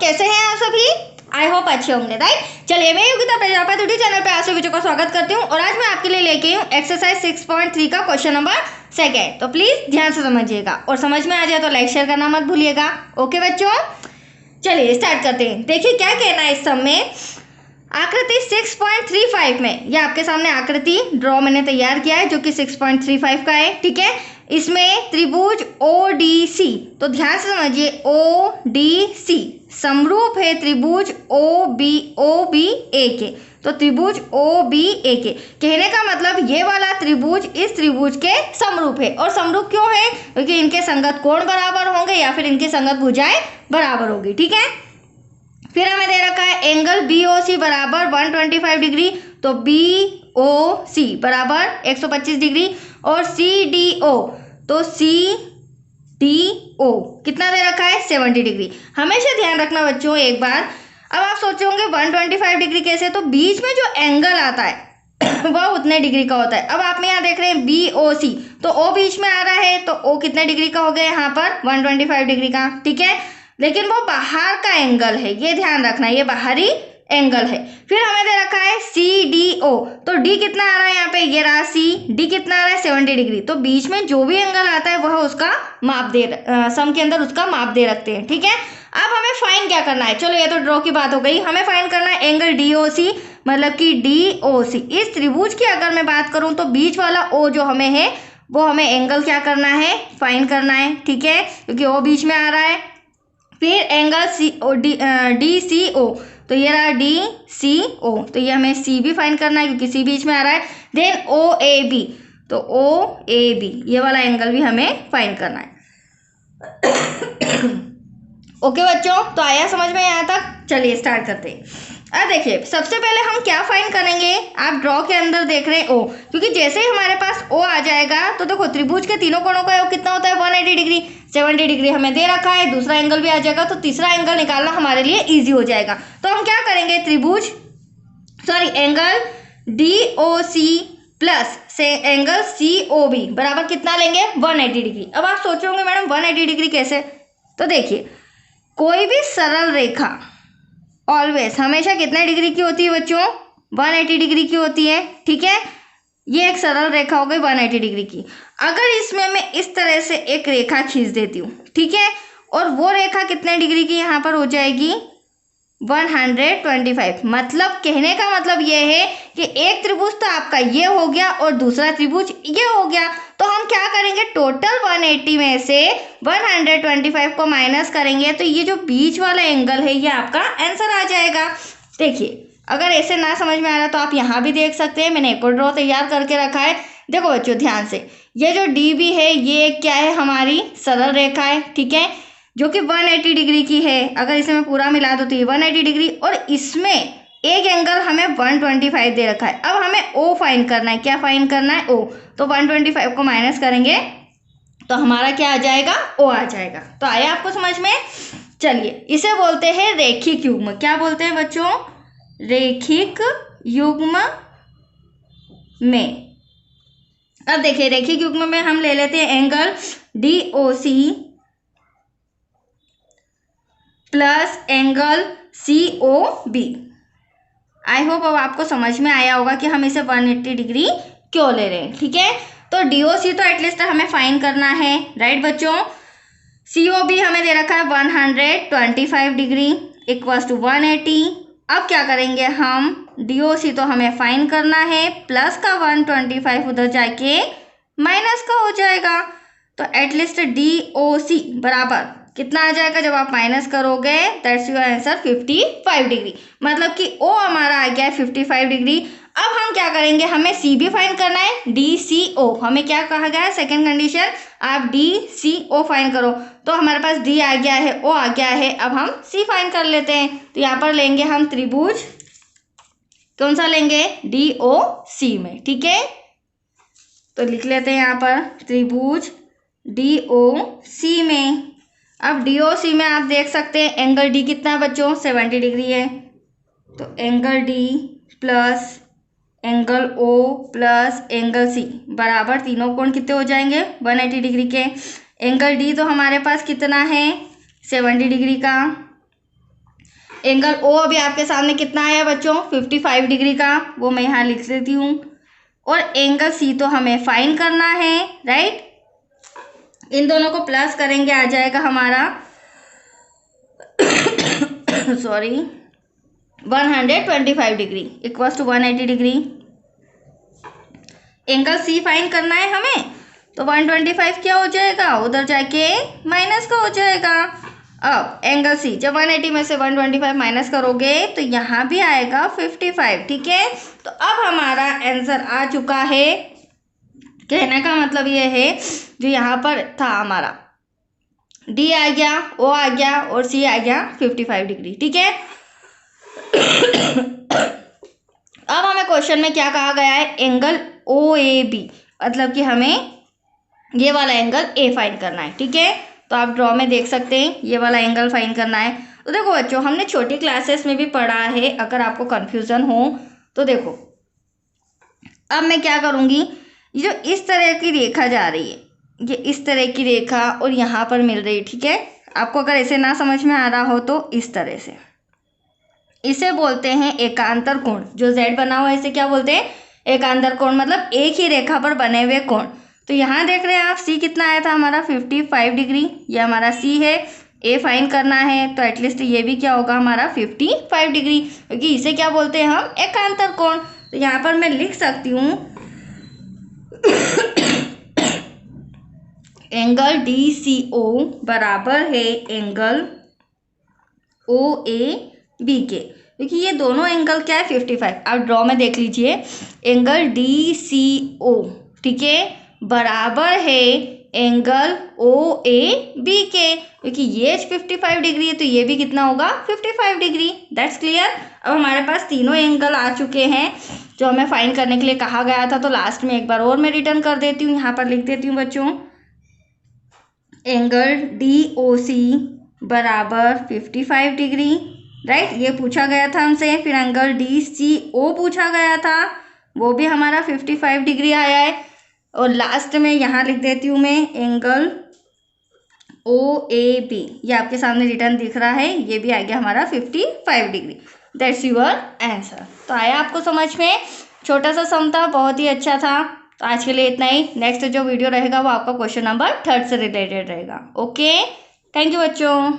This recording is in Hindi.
कैसे हैं आप सभी? आई होप अच्छे होंगे, राइट। चलिए, मैं योगिता प्रजापति यूट्यूब चैनल पे आप सभी बच्चों का स्वागत करती हूँ और आज मैं आपके लिए लेके आई हूँ एक्सरसाइज 6.3 का क्वेश्चन नंबर 2। तो प्लीज ध्यान से समझिएगा और समझ में आ जाए तो लाइक शेयर करना मत भूलिएगा। ओके बच्चों, चलिए स्टार्ट करते हैं। देखिए क्या कहना है इस सब में। आकृति 6.35 में, ये आपके सामने आकृति ड्रॉ मैंने तैयार किया है जो कि 6.35 का है, ठीक है। इसमें त्रिभुज ODC, तो ध्यान से समझिए, ODC समरूप है त्रिभुज OBA के। तो त्रिभुज OBA के कहने का मतलब ये वाला त्रिभुज इस त्रिभुज के समरूप है। और समरूप क्यों है? क्योंकि इनके संगत कोण बराबर होंगे या फिर इनकी संगत भुजाएं बराबर होगी, ठीक है। फिर हमें दे रखा है एंगल BOC बराबर 125 डिग्री, तो BOC बराबर 125 डिग्री और CDO, तो CDO कितना दे रखा है 70 डिग्री। हमेशा ध्यान रखना बच्चों एक बार। अब आप सोचे होंगे 125 डिग्री कैसे, तो बीच में जो एंगल आता है वह उतने डिग्री का होता है। अब आप यहाँ देख रहे हैं BOC, तो O बीच में आ रहा है, तो O कितने डिग्री का हो गया यहाँ पर 125 डिग्री का, ठीक है। लेकिन वो बाहर का एंगल है, ये ध्यान रखना, ये बाहरी एंगल है। फिर हमें दे रखा है CDO, तो D कितना आ रहा है यहाँ पे, ये रहा C, D कितना आ रहा है 70 डिग्री। तो बीच में जो भी एंगल आता है वह उसका माप सम के अंदर उसका माप दे रखते हैं, ठीक है। अब हमें फाइन क्या करना है, चलो ये तो ड्रॉ की बात हो गई, हमें फाइन करना है एंगल DOC, मतलब कि DOC इस त्रिभुज की अगर मैं बात करूं तो बीच वाला O जो हमें है वो हमें एंगल क्या करना है, फाइन करना है, ठीक है, क्योंकि O बीच में आ रहा है। फिर एंगल DCO, तो ये रहा DCO, तो ये हमें C भी फाइन करना है क्योंकि C बीच में आ रहा है। देन OAB, तो OAB ये वाला एंगल भी हमें फाइन करना है। ओके बच्चों, तो आया समझ में यहाँ तक? चलिए स्टार्ट करते हैं। अब देखिए सबसे पहले हम क्या फाइन करेंगे, आप ड्रॉ के अंदर देख रहे हैं O, क्योंकि जैसे ही हमारे पास O आ जाएगा तो देखो त्रिभुज के तीनों कोणों का योग कितना होता है 180 डिग्री, 70 डिग्री हमें दे रखा है, दूसरा एंगल भी आ जाएगा, तो तीसरा एंगल निकालना हमारे लिए इजी हो जाएगा। तो हम क्या करेंगे, एंगल DOC प्लस से एंगल COB बराबर कितना लेंगे 180 डिग्री। अब आप सोचोगे मैडम 180 डिग्री कैसे, तो देखिए कोई भी सरल रेखा ऑलवेज हमेशा कितने डिग्री की होती है बच्चों, 180 डिग्री की होती है, ठीक है। ये एक सरल रेखा हो गई 180 डिग्री की। अगर इसमें मैं इस तरह से एक रेखा खींच देती हूँ, ठीक है, और वो रेखा कितने डिग्री की यहाँ पर हो जाएगी 125। मतलब कहने का मतलब ये है कि एक त्रिभुज तो आपका ये हो गया और दूसरा त्रिभुज ये हो गया, तो हम क्या करेंगे टोटल 180 में से 125 को माइनस करेंगे, तो ये जो बीच वाला एंगल है ये आपका आंसर आ जाएगा। देखिए अगर ऐसे ना समझ में आ रहा तो आप यहाँ भी देख सकते हैं, मैंने एक और ड्रॉ तैयार करके रखा है। देखो बच्चों ध्यान से, ये जो DB है ये क्या है, हमारी सरल रेखा है, ठीक है, जो कि 180 डिग्री की है। अगर इसे मैं पूरा मिला दूँ तो ये 180 डिग्री और इसमें एक एंगल हमें 125 दे रखा है। अब हमें O फाइन करना है, क्या फाइन करना है O, तो 125 को माइनस करेंगे तो हमारा क्या आ जाएगा O आ जाएगा। तो आया आपको समझ में? चलिए इसे बोलते हैं रेखिक युग्म। क्या बोलते हैं बच्चों, रेखिक युग्म में। अब देखिए रेखिक युग्म में हम ले लेते हैं angle DOC plus angle COB। I hope अब आपको समझ में आया होगा कि हम इसे 180 डिग्री क्यों ले रहे हैं, ठीक है। तो DOC तो एटलीस्ट हमें फाइन करना है, राइट बच्चों। COB हमें दे रखा है 125 डिग्री इक्वल्स टू 180। अब क्या करेंगे हम, DOC तो हमें फाइन करना है, प्लस का 125 उधर जाके माइनस का हो जाएगा, तो एटलीस्ट DOC बराबर कितना आ जाएगा जब आप माइनस करोगे, दैट्स योर आंसर 55 डिग्री। मतलब कि O हमारा आ गया है 55 डिग्री। अब हम क्या करेंगे, हमें C भी फाइन करना है, DCO हमें क्या कहा गया है, सेकंड कंडीशन, आप DCO फाइन करो, तो हमारे पास D आ गया है, O आ गया है। अब हम C फाइन कर लेते हैं, तो यहाँ पर लेंगे हम त्रिभुज, कौन सा लेंगे, DOC में, ठीक है। तो लिख लेते हैं यहाँ पर त्रिभुज DOC में। अब DOC में आप देख सकते हैं एंगल D कितना है बच्चों 70 डिग्री है, तो angle D plus angle O plus angle C बराबर तीनों कोण कितने हो जाएंगे 180 डिग्री के। एंगल D तो हमारे पास कितना है 70 डिग्री का, एंगल ओ अभी आपके सामने कितना आया बच्चों, 55 डिग्री का, वो मैं यहाँ लिख देती हूँ। और एंगल सी तो हमें फाइंड करना है, राइट। इन दोनों को प्लस करेंगे, आ जाएगा हमारा sorry 125 degree equals to 180 degree. Angle C find करना है हमें, तो 125 क्या हो जाएगा, उधर जाके माइनस का हो जाएगा। अब एंगल सी जब 180 में से 125 माइनस करोगे तो यहाँ भी आएगा 55, ठीक है। तो अब हमारा आंसर आ चुका है। कहने का मतलब ये है जो यहाँ पर था हमारा डी आ गया, ओ आ गया और सी आ गया 55 डिग्री, ठीक है। अब हमें क्वेश्चन में क्या कहा गया है, एंगल ओ ए बी, मतलब कि हमें ये वाला एंगल ए फाइंड करना है, ठीक है। तो आप ड्रॉ में देख सकते हैं ये वाला एंगल फाइंड करना है। तो देखो बच्चों, हमने छोटी क्लासेस में भी पढ़ा है, अगर आपको कंफ्यूजन हो तो देखो अब मैं क्या करूँगी, ये जो इस तरह की रेखा जा रही है, ये इस तरह की रेखा और यहाँ पर मिल रही है, ठीक है। आपको अगर ऐसे ना समझ में आ रहा हो तो इस तरह से, इसे बोलते हैं एकांतर कोण। जो जेड बना हुआ है इसे क्या बोलते हैं, एकांतर कोण, मतलब एक ही रेखा पर बने हुए कोण। तो यहाँ देख रहे हैं आप, सी कितना आया था हमारा 55 डिग्री, ये हमारा सी है। ए फाइंड करना है तो एटलीस्ट ये भी क्या होगा हमारा 55 डिग्री, क्योंकि इसे क्या बोलते हैं हम, एकांतर कोण। तो यहाँ पर मैं लिख सकती हूँ एंगल डी सी ओ बराबर है एंगल ओ ए बी के, क्योंकि ये दोनों एंगल क्या है 55। आप ड्रॉ में देख लीजिए, एंगल डी सी ओ, ठीक है, बराबर है एंगल ओ ए बी के, क्योंकि ये 55 डिग्री है तो ये भी कितना होगा 55 डिग्री। That's clear. अब हमारे पास तीनों एंगल आ चुके हैं जो हमें फाइंड करने के लिए कहा गया था। तो लास्ट में एक बार और मैं रिटर्न कर देती हूँ, यहाँ पर लिख देती हूँ बच्चों, एंगल डी ओ सी बराबर 55 डिग्री, राइट। ये पूछा गया था हमसे। फिर एंगल डी सी ओ पूछा गया था, वो भी हमारा 55 डिग्री आया है। और लास्ट में यहाँ लिख देती हूँ मैं एंगल ओ ए बी, ये आपके सामने रिटर्न दिख रहा है, ये भी आ गया हमारा 55 डिग्री। That's your answer. तो आया आपको समझ में, छोटा सा सम था, बहुत ही अच्छा था। तो आज के लिए इतना ही। नेक्स्ट जो वीडियो रहेगा वो आपका क्वेश्चन नंबर 3 से रिलेटेड रहेगा। ओके, थैंक यू बच्चों।